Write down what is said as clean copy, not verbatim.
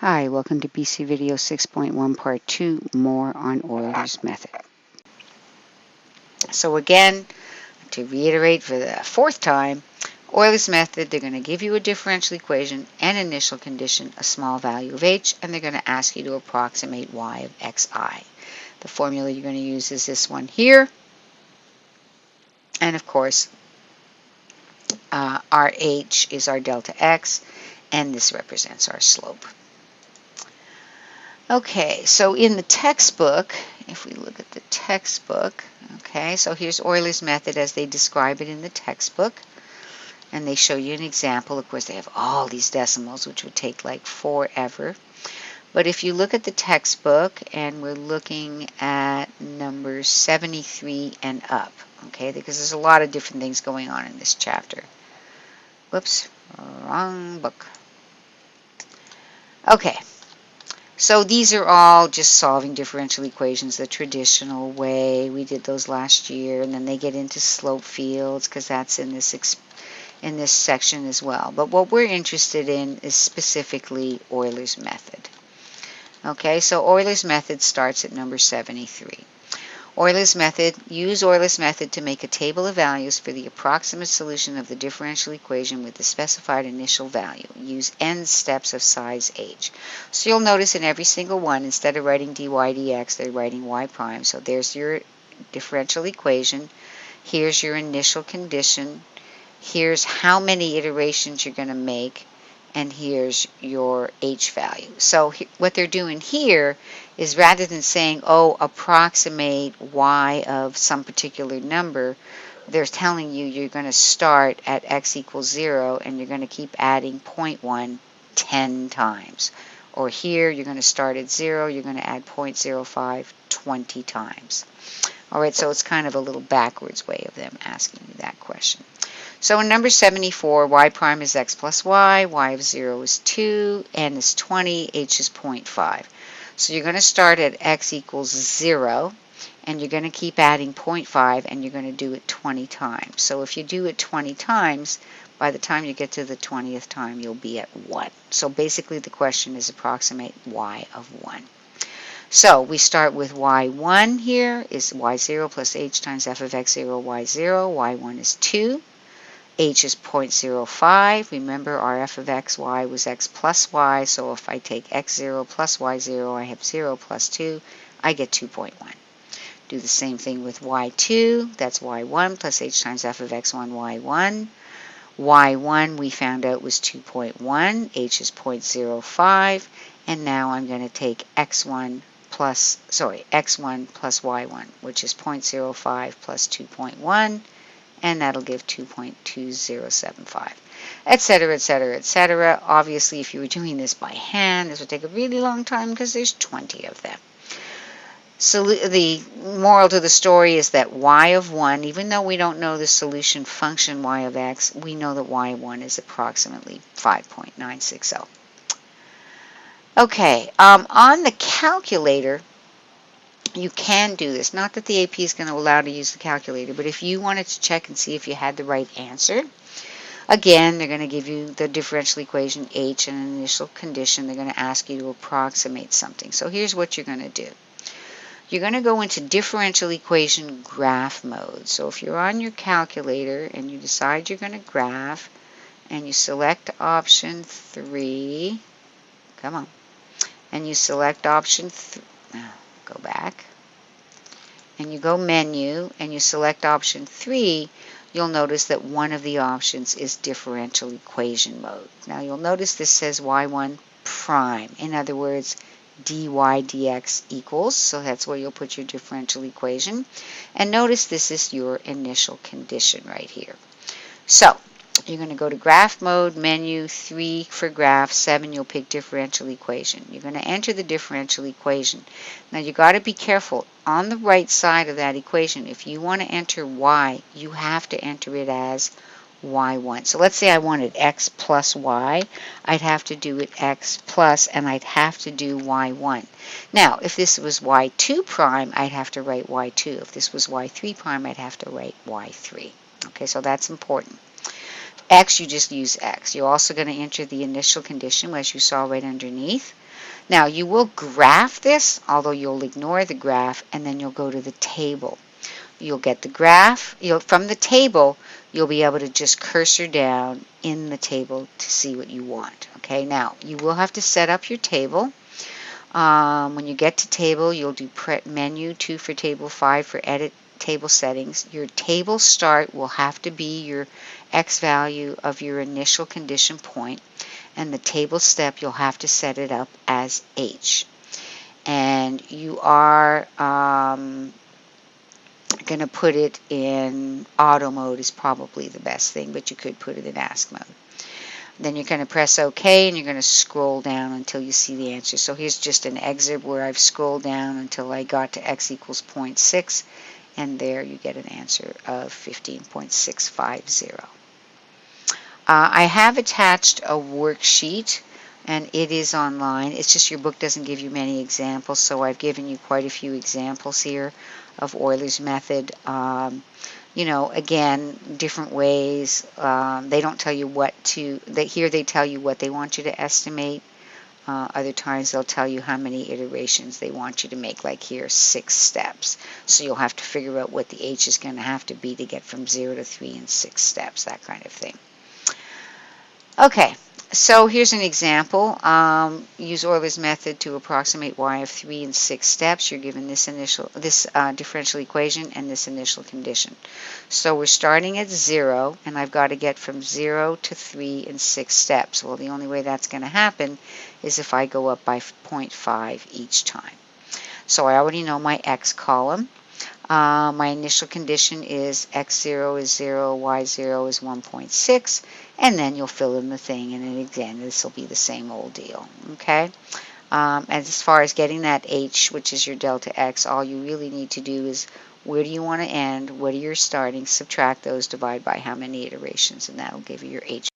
Hi, welcome to BC Video 6.1 Part 2, more on Euler's method. So again, to reiterate for the fourth time, Euler's method, they're going to give you a differential equation, an initial condition, a small value of h, and they're going to ask you to approximate y of xi. The formula you're going to use is this one here. And of course, our h is our delta x, and this represents our slope. Okay, so in the textbook, if we look at the textbook, okay, so here's Euler's method as they describe it in the textbook. And they show you an example. Of course, they have all these decimals, which would take like forever. But if you look at the textbook, and we're looking at numbers 73 and up, okay, because there's a lot of different things going on in this chapter. Whoops, wrong book. Okay. So these are all just solving differential equations the traditional way. We did those last year, and then they get into slope fields because that's in this section as well. But what we're interested in is specifically Euler's method. Okay, so Euler's method starts at number 73. Euler's method, use Euler's method to make a table of values for the approximate solution of the differential equation with the specified initial value. Use n steps of size h. So you'll notice in every single one, instead of writing dy dx, they're writing y prime. So there's your differential equation. Here's your initial condition. Here's how many iterations you're going to make. And here's your h value. So what they're doing here is rather than saying, oh, approximate y of some particular number, they're telling you you're going to start at x equals 0 and you're going to keep adding 0.1 10 times. Or here you're going to start at 0, you're going to add 0.05 20 times. All right, so it's kind of a little backwards way of them asking you that question. So in number 74, y prime is x plus y of 0 is 2, n is 20, h is 0.5. So you're going to start at x equals 0, and you're going to keep adding 0.5, and you're going to do it 20 times. So if you do it 20 times, by the time you get to the 20th time, you'll be at 1. So basically the question is approximate y of 1. So we start with y1 here is y0 plus h times f of x0, y0. y1 is 2. H is 0.05. Remember, our f of xy was x plus y, so if I take x0 plus y0, I have 0 plus 2, I get 2.1. Do the same thing with y2. That's y1 plus h times f of x1, y1. y1 we found out was 2.1. H is 0.05. And now I'm going to take x1 plus y1, which is 0.05 plus 2.1. And that'll give 2.2075, etc., etc., etc. Obviously, if you were doing this by hand, this would take a really long time because there's 20 of them. So the moral to the story is that y of 1, even though we don't know the solution function y of x, we know that y1 is approximately 5.960. Okay, on the calculator, you can do this. Not that the AP is going to allow you to use the calculator, but if you wanted to check and see if you had the right answer, again, they're going to give you the differential equation h and an initial condition. They're going to ask you to approximate something. So here's what you're going to do. You're going to go into differential equation graph mode. So if you're on your calculator and you decide you're going to graph, and you select option 3, come on, and you select option 3, go back, and you go menu, and you select option 3, you'll notice that one of the options is differential equation mode. Now you'll notice this says y1 prime. In other words, dy dx equals, so that's where you'll put your differential equation. And notice this is your initial condition right here. So you're going to go to graph mode, menu, 3 for graph, 7 you'll pick differential equation. You're going to enter the differential equation. Now you got to be careful. On the right side of that equation, if you want to enter y, you have to enter it as y1. So let's say I wanted x plus y. I'd have to do it x plus, and I'd have to do y1. Now, if this was y2 prime, I'd have to write y2. If this was y3 prime, I'd have to write y3. Okay, so that's important. X, you just use X. You're also going to enter the initial condition, as you saw right underneath. Now, you will graph this, although you'll ignore the graph, and then you'll go to the table. You'll get the graph. From the table, you'll be able to just cursor down in the table to see what you want. Okay, now, you will have to set up your table. When you get to table, you'll do menu 2 for table, 5 for edit table settings. Your table start will have to be your X value of your initial condition point, and the table step, you'll have to set it up as H. And you are going to put it in auto mode is probably the best thing, but you could put it in ask mode. Then you're going to press OK, and you're going to scroll down until you see the answer. So here's just an excerpt where I've scrolled down until I got to x equals 0.6, and there you get an answer of 15.650. I have attached a worksheet, and it is online. It's just your book doesn't give you many examples, so I've given you quite a few examples here of Euler's method. You know, again, different ways. They don't tell you what to, here they tell you what they want you to estimate. Other times they'll tell you how many iterations they want you to make, like here, 6 steps. So you'll have to figure out what the H is going to have to be to get from 0 to 3 in 6 steps, that kind of thing. Okay, so here's an example. Use Euler's method to approximate y of 3 in 6 steps. You're given this differential equation and this initial condition. So we're starting at 0, and I've got to get from 0 to 3 in 6 steps. Well, the only way that's going to happen is if I go up by 0.5 each time. So I already know my x column. My initial condition is x0 is 0, y0 is 1.6, and then you'll fill in the thing, and then again, this will be the same old deal, okay? As far as getting that h, which is your delta x, all you really need to do is where do you want to end, what are your starting, subtract those, divide by how many iterations, and that'll give you your h.